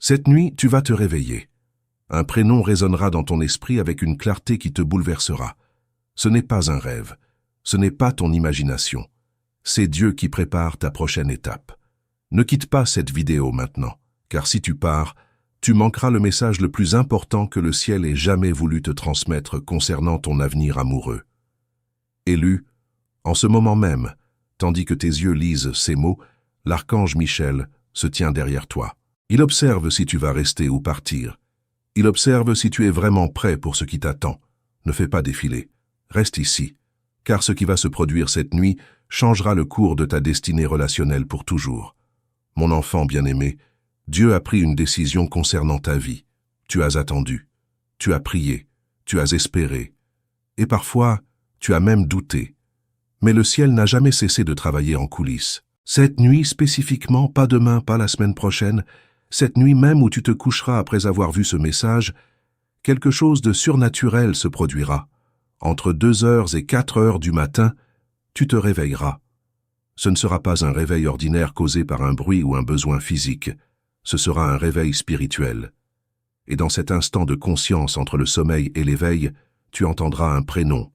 Cette nuit, tu vas te réveiller. Un prénom résonnera dans ton esprit avec une clarté qui te bouleversera. Ce n'est pas un rêve. Ce n'est pas ton imagination. C'est Dieu qui prépare ta prochaine étape. Ne quitte pas cette vidéo maintenant, car si tu pars, tu manqueras le message le plus important que le ciel ait jamais voulu te transmettre concernant ton avenir amoureux. Élu, en ce moment même, tandis que tes yeux lisent ces mots, l'archange Michel se tient derrière toi. Il observe si tu vas rester ou partir. Il observe si tu es vraiment prêt pour ce qui t'attend. Ne fais pas défiler. Reste ici, car ce qui va se produire cette nuit changera le cours de ta destinée relationnelle pour toujours. Mon enfant bien-aimé, Dieu a pris une décision concernant ta vie. Tu as attendu, tu as prié, tu as espéré, et parfois, tu as même douté. Mais le ciel n'a jamais cessé de travailler en coulisses. Cette nuit spécifiquement, pas demain, pas la semaine prochaine, cette nuit même où tu te coucheras après avoir vu ce message, quelque chose de surnaturel se produira. Entre 2h et 4h du matin, tu te réveilleras. Ce ne sera pas un réveil ordinaire causé par un bruit ou un besoin physique. Ce sera un réveil spirituel. Et dans cet instant de conscience entre le sommeil et l'éveil, tu entendras un prénom,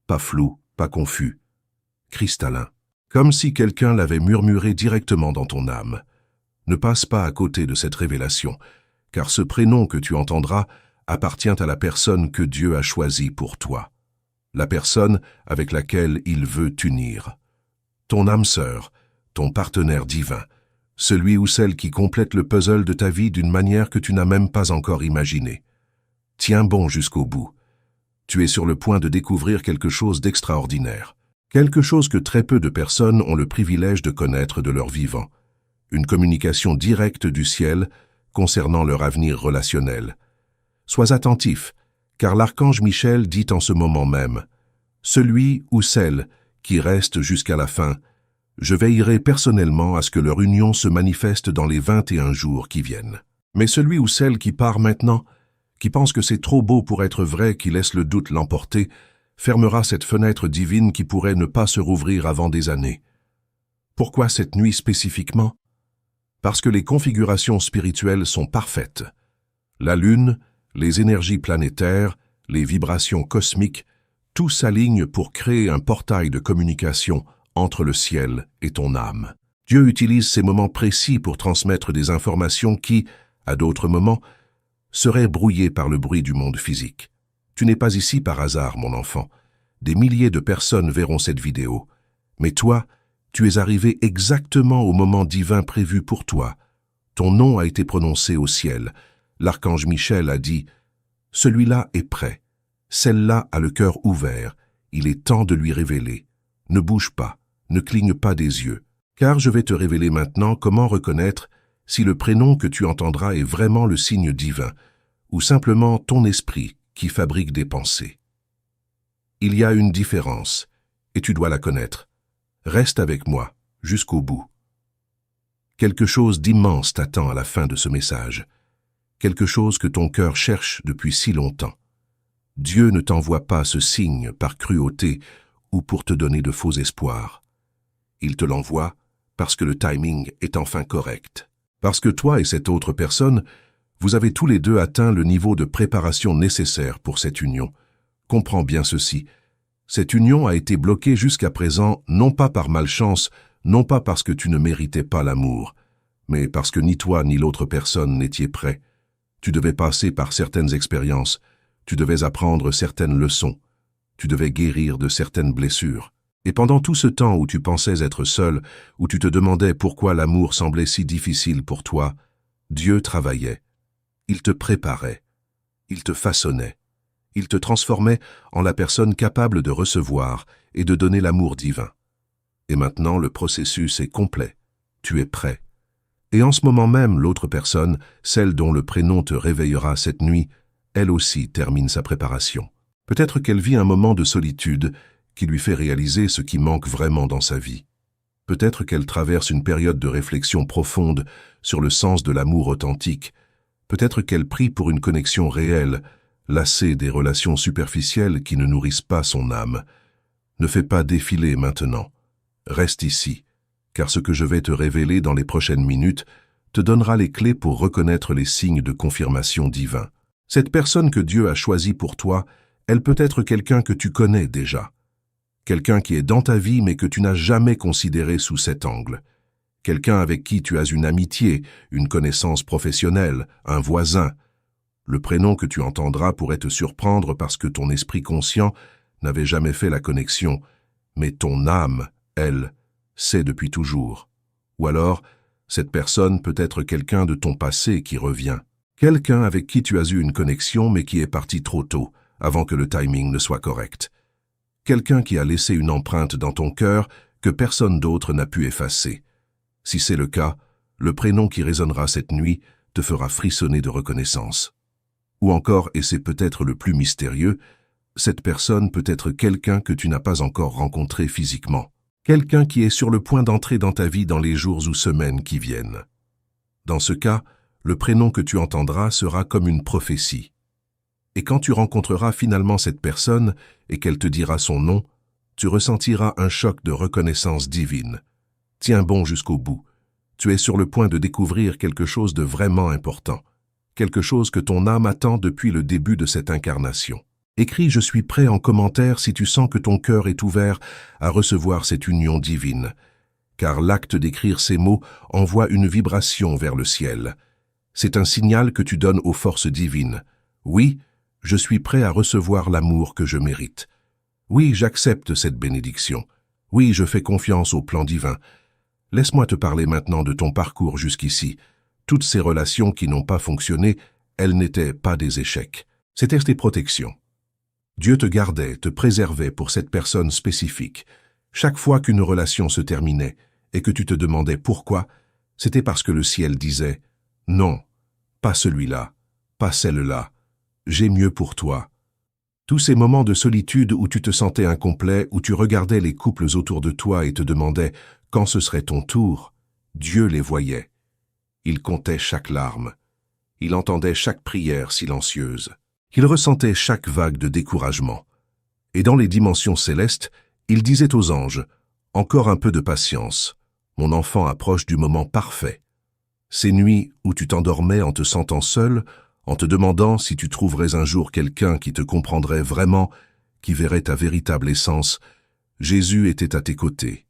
pas flou, pas confus, cristallin, comme si quelqu'un l'avait murmuré directement dans ton âme. Ne passe pas à côté de cette révélation, car ce prénom que tu entendras appartient à la personne que Dieu a choisie pour toi, la personne avec laquelle il veut t'unir. Ton âme sœur, ton partenaire divin, celui ou celle qui complète le puzzle de ta vie d'une manière que tu n'as même pas encore imaginée. Tiens bon jusqu'au bout. Tu es sur le point de découvrir quelque chose d'extraordinaire, quelque chose que très peu de personnes ont le privilège de connaître de leur vivant. Une communication directe du ciel concernant leur avenir relationnel. Sois attentif, car l'archange Michel dit en ce moment même, « Celui ou celle qui reste jusqu'à la fin, je veillerai personnellement à ce que leur union se manifeste dans les 21 jours qui viennent. Mais celui ou celle qui part maintenant, qui pense que c'est trop beau pour être vrai, qui laisse le doute l'emporter, fermera cette fenêtre divine qui pourrait ne pas se rouvrir avant des années. Pourquoi cette nuit spécifiquement? Parce que les configurations spirituelles sont parfaites. La lune, les énergies planétaires, les vibrations cosmiques, tout s'aligne pour créer un portail de communication entre le ciel et ton âme. Dieu utilise ces moments précis pour transmettre des informations qui, à d'autres moments, seraient brouillées par le bruit du monde physique. Tu n'es pas ici par hasard, mon enfant. Des milliers de personnes verront cette vidéo. Mais toi, tu es arrivé exactement au moment divin prévu pour toi. Ton nom a été prononcé au ciel. L'archange Michel a dit « Celui-là est prêt. Celle-là a le cœur ouvert. Il est temps de lui révéler. Ne bouge pas, ne cligne pas des yeux. Car je vais te révéler maintenant comment reconnaître si le prénom que tu entendras est vraiment le signe divin ou simplement ton esprit qui fabrique des pensées. Il y a une différence, et tu dois la connaître. Reste avec moi, jusqu'au bout. Quelque chose d'immense t'attend à la fin de ce message. Quelque chose que ton cœur cherche depuis si longtemps. Dieu ne t'envoie pas ce signe par cruauté ou pour te donner de faux espoirs. Il te l'envoie parce que le timing est enfin correct. Parce que toi et cette autre personne, vous avez tous les deux atteint le niveau de préparation nécessaire pour cette union. Comprends bien ceci. Cette union a été bloquée jusqu'à présent, non pas par malchance, non pas parce que tu ne méritais pas l'amour, mais parce que ni toi ni l'autre personne n'étiez prêts. Tu devais passer par certaines expériences, tu devais apprendre certaines leçons, tu devais guérir de certaines blessures. Et pendant tout ce temps où tu pensais être seul, où tu te demandais pourquoi l'amour semblait si difficile pour toi, Dieu travaillait. Il te préparait, il te façonnait. Il te transformait en la personne capable de recevoir et de donner l'amour divin. Et maintenant, le processus est complet. Tu es prêt. Et en ce moment même, l'autre personne, celle dont le prénom te réveillera cette nuit, elle aussi termine sa préparation. Peut-être qu'elle vit un moment de solitude qui lui fait réaliser ce qui manque vraiment dans sa vie. Peut-être qu'elle traverse une période de réflexion profonde sur le sens de l'amour authentique. Peut-être qu'elle prie pour une connexion réelle, lassée des relations superficielles qui ne nourrissent pas son âme. Ne fais pas défiler maintenant. Reste ici, car ce que je vais te révéler dans les prochaines minutes te donnera les clés pour reconnaître les signes de confirmation divin. Cette personne que Dieu a choisie pour toi, elle peut être quelqu'un que tu connais déjà. Quelqu'un qui est dans ta vie mais que tu n'as jamais considéré sous cet angle. Quelqu'un avec qui tu as une amitié, une connaissance professionnelle, un voisin. Le prénom que tu entendras pourrait te surprendre parce que ton esprit conscient n'avait jamais fait la connexion, mais ton âme, elle, sait depuis toujours. Ou alors, cette personne peut être quelqu'un de ton passé qui revient. Quelqu'un avec qui tu as eu une connexion mais qui est parti trop tôt, avant que le timing ne soit correct. Quelqu'un qui a laissé une empreinte dans ton cœur que personne d'autre n'a pu effacer. Si c'est le cas, le prénom qui résonnera cette nuit te fera frissonner de reconnaissance. Ou encore, et c'est peut-être le plus mystérieux, cette personne peut être quelqu'un que tu n'as pas encore rencontré physiquement. Quelqu'un qui est sur le point d'entrer dans ta vie dans les jours ou semaines qui viennent. Dans ce cas, le prénom que tu entendras sera comme une prophétie. Et quand tu rencontreras finalement cette personne et qu'elle te dira son nom, tu ressentiras un choc de reconnaissance divine. Tiens bon jusqu'au bout. Tu es sur le point de découvrir quelque chose de vraiment important. Quelque chose que ton âme attend depuis le début de cette incarnation. Écris « Je suis prêt » en commentaire si tu sens que ton cœur est ouvert à recevoir cette union divine. Car l'acte d'écrire ces mots envoie une vibration vers le ciel. C'est un signal que tu donnes aux forces divines. Oui, je suis prêt à recevoir l'amour que je mérite. Oui, j'accepte cette bénédiction. Oui, je fais confiance au plan divin. Laisse-moi te parler maintenant de ton parcours jusqu'ici. Toutes ces relations qui n'ont pas fonctionné, elles n'étaient pas des échecs. C'était des protections. Dieu te gardait, te préservait pour cette personne spécifique. Chaque fois qu'une relation se terminait et que tu te demandais pourquoi, c'était parce que le ciel disait « Non, pas celui-là, pas celle-là, j'ai mieux pour toi ». Tous ces moments de solitude où tu te sentais incomplet, où tu regardais les couples autour de toi et te demandais quand ce serait ton tour, Dieu les voyait. Il comptait chaque larme. Il entendait chaque prière silencieuse. Il ressentait chaque vague de découragement. Et dans les dimensions célestes, il disait aux anges « Encore un peu de patience. Mon enfant approche du moment parfait. » Ces nuits où tu t'endormais en te sentant seul, en te demandant si tu trouverais un jour quelqu'un qui te comprendrait vraiment, qui verrait ta véritable essence, Jésus était à tes côtés.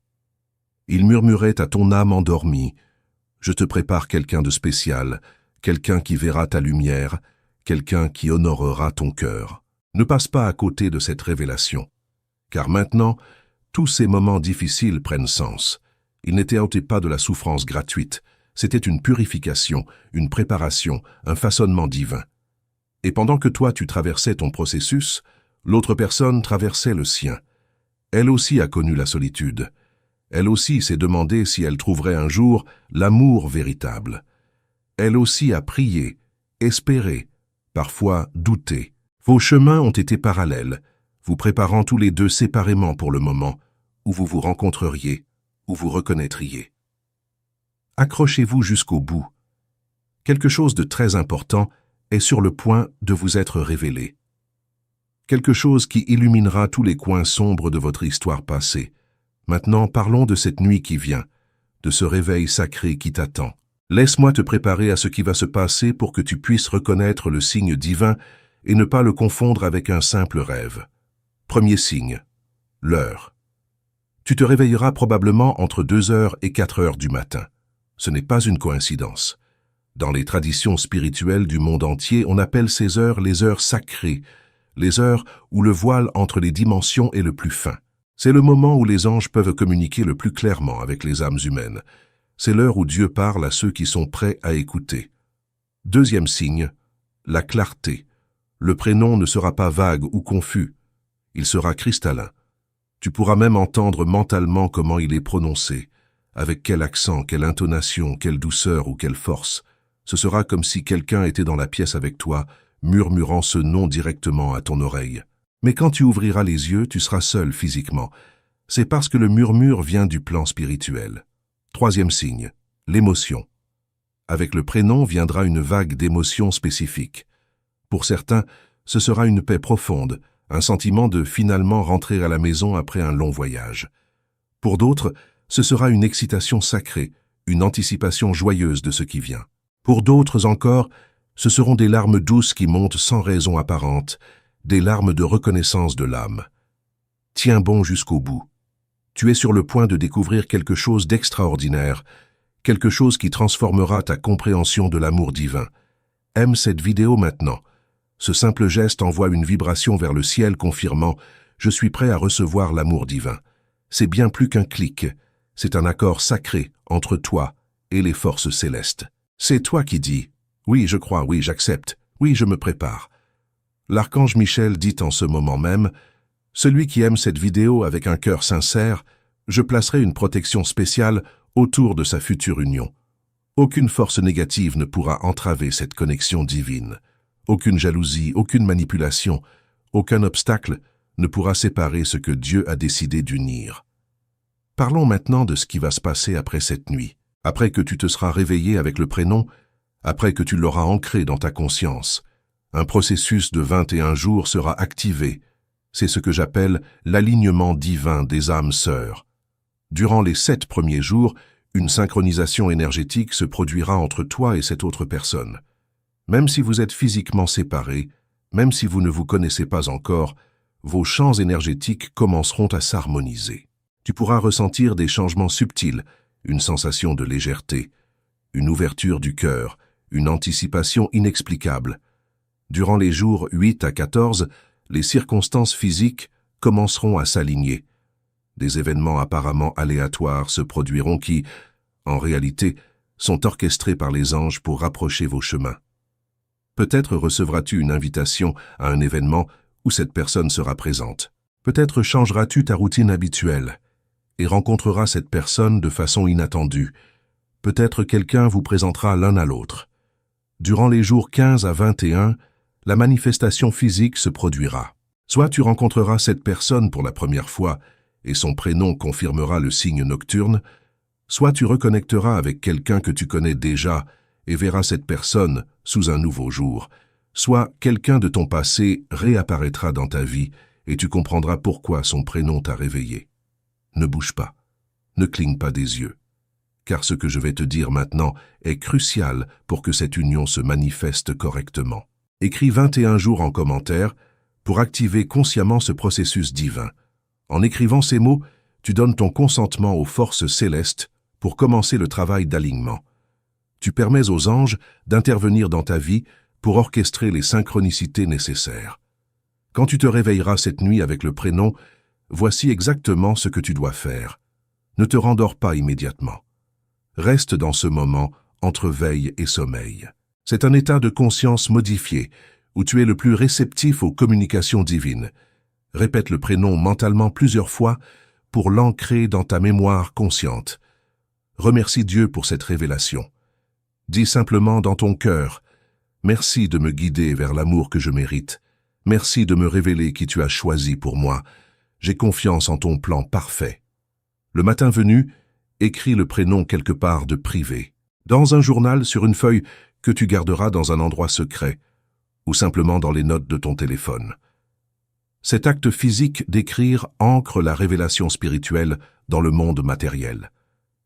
Il murmurait à ton âme endormie « Je te prépare quelqu'un de spécial, quelqu'un qui verra ta lumière, quelqu'un qui honorera ton cœur. » Ne passe pas à côté de cette révélation. Car maintenant, tous ces moments difficiles prennent sens. Ils n'étaient pas de la souffrance gratuite. C'était une purification, une préparation, un façonnement divin. Et pendant que toi tu traversais ton processus, l'autre personne traversait le sien. Elle aussi a connu la solitude. Elle aussi s'est demandé si elle trouverait un jour l'amour véritable. Elle aussi a prié, espéré, parfois douté. Vos chemins ont été parallèles, vous préparant tous les deux séparément pour le moment où vous vous rencontreriez, où vous reconnaîtriez. Accrochez-vous jusqu'au bout. Quelque chose de très important est sur le point de vous être révélé. Quelque chose qui illuminera tous les coins sombres de votre histoire passée. Maintenant, parlons de cette nuit qui vient, de ce réveil sacré qui t'attend. Laisse-moi te préparer à ce qui va se passer pour que tu puisses reconnaître le signe divin et ne pas le confondre avec un simple rêve. Premier signe, l'heure. Tu te réveilleras probablement entre 2h et 4h du matin. Ce n'est pas une coïncidence. Dans les traditions spirituelles du monde entier, on appelle ces heures les heures sacrées, les heures où le voile entre les dimensions est le plus fin. C'est le moment où les anges peuvent communiquer le plus clairement avec les âmes humaines. C'est l'heure où Dieu parle à ceux qui sont prêts à écouter. Deuxième signe, la clarté. Le prénom ne sera pas vague ou confus. Il sera cristallin. Tu pourras même entendre mentalement comment il est prononcé, avec quel accent, quelle intonation, quelle douceur ou quelle force. Ce sera comme si quelqu'un était dans la pièce avec toi, murmurant ce nom directement à ton oreille. Mais quand tu ouvriras les yeux, tu seras seul physiquement. C'est parce que le murmure vient du plan spirituel. Troisième signe, l'émotion. Avec le prénom viendra une vague d'émotions spécifiques. Pour certains, ce sera une paix profonde, un sentiment de finalement rentrer à la maison après un long voyage. Pour d'autres, ce sera une excitation sacrée, une anticipation joyeuse de ce qui vient. Pour d'autres encore, ce seront des larmes douces qui montent sans raison apparente, des larmes de reconnaissance de l'âme. Tiens bon jusqu'au bout. Tu es sur le point de découvrir quelque chose d'extraordinaire, quelque chose qui transformera ta compréhension de l'amour divin. Aime cette vidéo maintenant. Ce simple geste envoie une vibration vers le ciel confirmant « Je suis prêt à recevoir l'amour divin ». C'est bien plus qu'un clic, c'est un accord sacré entre toi et les forces célestes. C'est toi qui dis « Oui, je crois, oui, j'accepte, oui, je me prépare ». L'archange Michel dit en ce moment même « Celui qui aime cette vidéo avec un cœur sincère, je placerai une protection spéciale autour de sa future union. Aucune force négative ne pourra entraver cette connexion divine. Aucune jalousie, aucune manipulation, aucun obstacle ne pourra séparer ce que Dieu a décidé d'unir. » Parlons maintenant de ce qui va se passer après cette nuit, après que tu te seras réveillé avec le prénom, après que tu l'auras ancré dans ta conscience. Un processus de 21 jours sera activé. C'est ce que j'appelle l'alignement divin des âmes sœurs. Durant les 7 premiers jours, une synchronisation énergétique se produira entre toi et cette autre personne. Même si vous êtes physiquement séparés, même si vous ne vous connaissez pas encore, vos champs énergétiques commenceront à s'harmoniser. Tu pourras ressentir des changements subtils, une sensation de légèreté, une ouverture du cœur, une anticipation inexplicable. Durant les jours 8 à 14, les circonstances physiques commenceront à s'aligner. Des événements apparemment aléatoires se produiront qui, en réalité, sont orchestrés par les anges pour rapprocher vos chemins. Peut-être recevras-tu une invitation à un événement où cette personne sera présente. Peut-être changeras-tu ta routine habituelle et rencontreras cette personne de façon inattendue. Peut-être quelqu'un vous présentera l'un à l'autre. Durant les jours 15 à 21, la manifestation physique se produira. Soit tu rencontreras cette personne pour la première fois et son prénom confirmera le signe nocturne, soit tu reconnecteras avec quelqu'un que tu connais déjà et verras cette personne sous un nouveau jour, soit quelqu'un de ton passé réapparaîtra dans ta vie et tu comprendras pourquoi son prénom t'a réveillé. Ne bouge pas, ne cligne pas des yeux, car ce que je vais te dire maintenant est crucial pour que cette union se manifeste correctement. Écris 21 jours en commentaire pour activer consciemment ce processus divin. En écrivant ces mots, tu donnes ton consentement aux forces célestes pour commencer le travail d'alignement. Tu permets aux anges d'intervenir dans ta vie pour orchestrer les synchronicités nécessaires. Quand tu te réveilleras cette nuit avec le prénom, voici exactement ce que tu dois faire. Ne te rendors pas immédiatement. Reste dans ce moment entre veille et sommeil. C'est un état de conscience modifié, où tu es le plus réceptif aux communications divines. Répète le prénom mentalement plusieurs fois pour l'ancrer dans ta mémoire consciente. Remercie Dieu pour cette révélation. Dis simplement dans ton cœur « Merci de me guider vers l'amour que je mérite. Merci de me révéler qui tu as choisi pour moi. J'ai confiance en ton plan parfait. » Le matin venu, écris le prénom quelque part de privé, dans un journal sur une feuille que tu garderas dans un endroit secret, ou simplement dans les notes de ton téléphone. Cet acte physique d'écrire ancre la révélation spirituelle dans le monde matériel.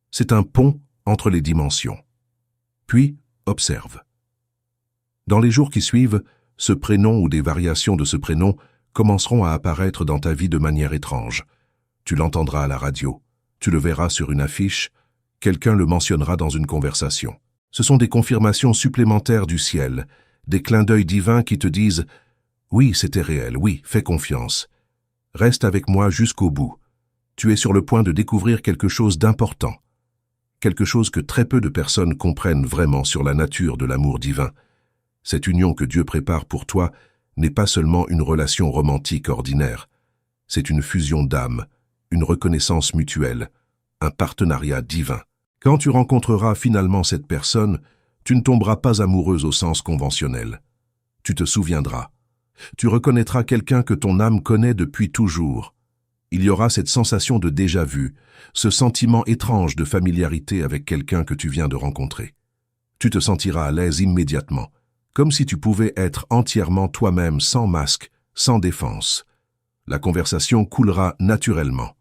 C'est un pont entre les dimensions. Puis, observe. Dans les jours qui suivent, ce prénom ou des variations de ce prénom commenceront à apparaître dans ta vie de manière étrange. Tu l'entendras à la radio, tu le verras sur une affiche, quelqu'un le mentionnera dans une conversation. Ce sont des confirmations supplémentaires du ciel, des clins d'œil divins qui te disent « Oui, c'était réel, oui, fais confiance. Reste avec moi jusqu'au bout. Tu es sur le point de découvrir quelque chose d'important. Quelque chose que très peu de personnes comprennent vraiment sur la nature de l'amour divin. Cette union que Dieu prépare pour toi n'est pas seulement une relation romantique ordinaire. C'est une fusion d'âmes, une reconnaissance mutuelle, un partenariat divin. Quand tu rencontreras finalement cette personne, tu ne tomberas pas amoureuse au sens conventionnel. Tu te souviendras. Tu reconnaîtras quelqu'un que ton âme connaît depuis toujours. Il y aura cette sensation de déjà-vu, ce sentiment étrange de familiarité avec quelqu'un que tu viens de rencontrer. Tu te sentiras à l'aise immédiatement, comme si tu pouvais être entièrement toi-même sans masque, sans défense. La conversation coulera naturellement.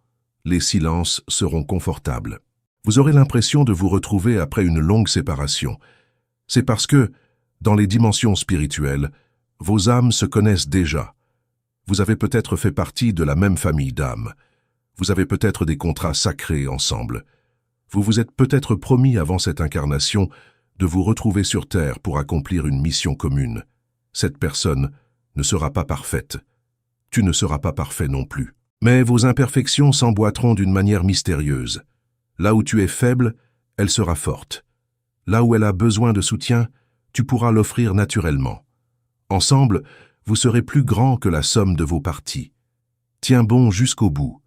Les silences seront confortables. Vous aurez l'impression de vous retrouver après une longue séparation. C'est parce que, dans les dimensions spirituelles, vos âmes se connaissent déjà. Vous avez peut-être fait partie de la même famille d'âmes. Vous avez peut-être des contrats sacrés ensemble. Vous vous êtes peut-être promis avant cette incarnation de vous retrouver sur Terre pour accomplir une mission commune. Cette personne ne sera pas parfaite. Tu ne seras pas parfait non plus. Mais vos imperfections s'emboîteront d'une manière mystérieuse. Là où tu es faible, elle sera forte. Là où elle a besoin de soutien, tu pourras l'offrir naturellement. Ensemble, vous serez plus grand que la somme de vos parties. Tiens bon jusqu'au bout.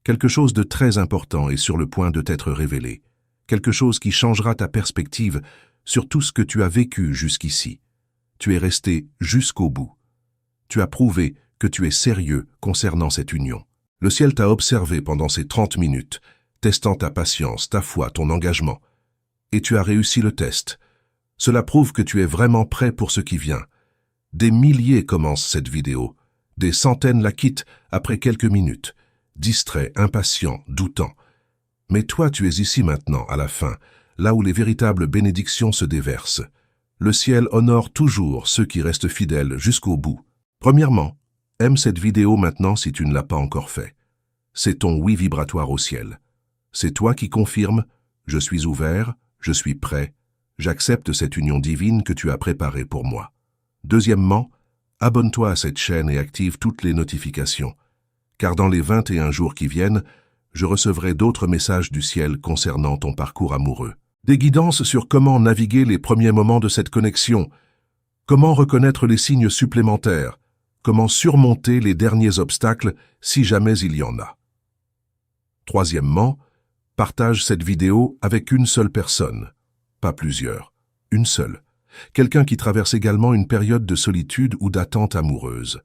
Quelque chose de très important est sur le point de t'être révélé. Quelque chose qui changera ta perspective sur tout ce que tu as vécu jusqu'ici. Tu es resté jusqu'au bout. Tu as prouvé que tu es sérieux concernant cette union. Le ciel t'a observé pendant ces 30 minutes, testant ta patience, ta foi, ton engagement. Et tu as réussi le test. Cela prouve que tu es vraiment prêt pour ce qui vient. Des milliers commencent cette vidéo. Des centaines la quittent après quelques minutes. Distraits, impatients, doutants. Mais toi, tu es ici maintenant, à la fin, là où les véritables bénédictions se déversent. Le ciel honore toujours ceux qui restent fidèles jusqu'au bout. Premièrement, aime cette vidéo maintenant si tu ne l'as pas encore fait. C'est ton oui vibratoire au ciel. C'est toi qui confirmes « Je suis ouvert, je suis prêt, j'accepte cette union divine que tu as préparée pour moi ». Deuxièmement, abonne-toi à cette chaîne et active toutes les notifications, car dans les 21 jours qui viennent, je recevrai d'autres messages du ciel concernant ton parcours amoureux. Des guidances sur comment naviguer les premiers moments de cette connexion, comment reconnaître les signes supplémentaires, comment surmonter les derniers obstacles si jamais il y en a. Troisièmement, partage cette vidéo avec une seule personne, pas plusieurs, une seule. Quelqu'un qui traverse également une période de solitude ou d'attente amoureuse.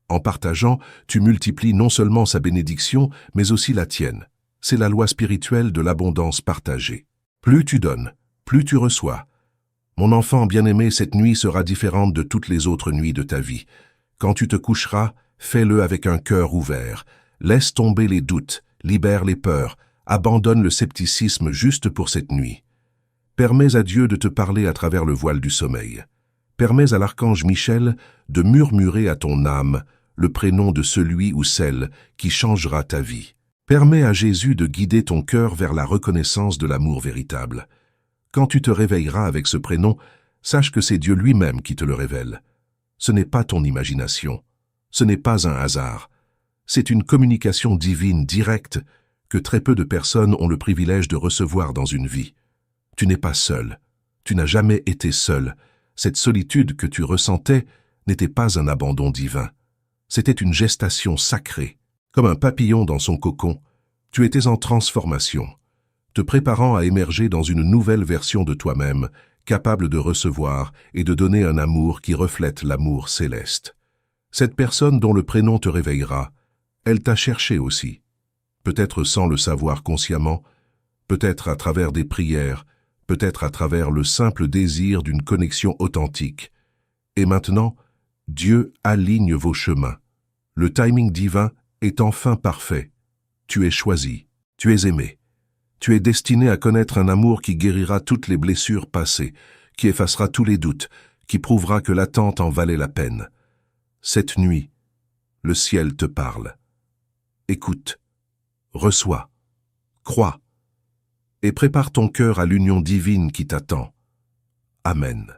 En partageant, tu multiplies non seulement sa bénédiction, mais aussi la tienne. C'est la loi spirituelle de l'abondance partagée. Plus tu donnes, plus tu reçois. Mon enfant bien-aimé, cette nuit sera différente de toutes les autres nuits de ta vie. Quand tu te coucheras, fais-le avec un cœur ouvert. Laisse tomber les doutes, libère les peurs, abandonne le scepticisme juste pour cette nuit. Permets à Dieu de te parler à travers le voile du sommeil. Permets à l'archange Michel de murmurer à ton âme le prénom de celui ou celle qui changera ta vie. Permets à Jésus de guider ton cœur vers la reconnaissance de l'amour véritable. Quand tu te réveilleras avec ce prénom, sache que c'est Dieu lui-même qui te le révèle. Ce n'est pas ton imagination. Ce n'est pas un hasard. C'est une communication divine directe que très peu de personnes ont le privilège de recevoir dans une vie. Tu n'es pas seul. Tu n'as jamais été seul. Cette solitude que tu ressentais n'était pas un abandon divin. C'était une gestation sacrée. Comme un papillon dans son cocon, tu étais en transformation, te préparant à émerger dans une nouvelle version de toi-même, capable de recevoir et de donner un amour qui reflète l'amour céleste. Cette personne dont le prénom te réveillera, elle t'a cherché aussi. Peut-être sans le savoir consciemment, peut-être à travers des prières, peut-être à travers le simple désir d'une connexion authentique. Et maintenant, Dieu aligne vos chemins. Le timing divin est enfin parfait. Tu es choisi, tu es aimé. Tu es destiné à connaître un amour qui guérira toutes les blessures passées, qui effacera tous les doutes, qui prouvera que l'attente en valait la peine. Cette nuit, le ciel te parle. Écoute, reçois, crois, et prépare ton cœur à l'union divine qui t'attend. Amen.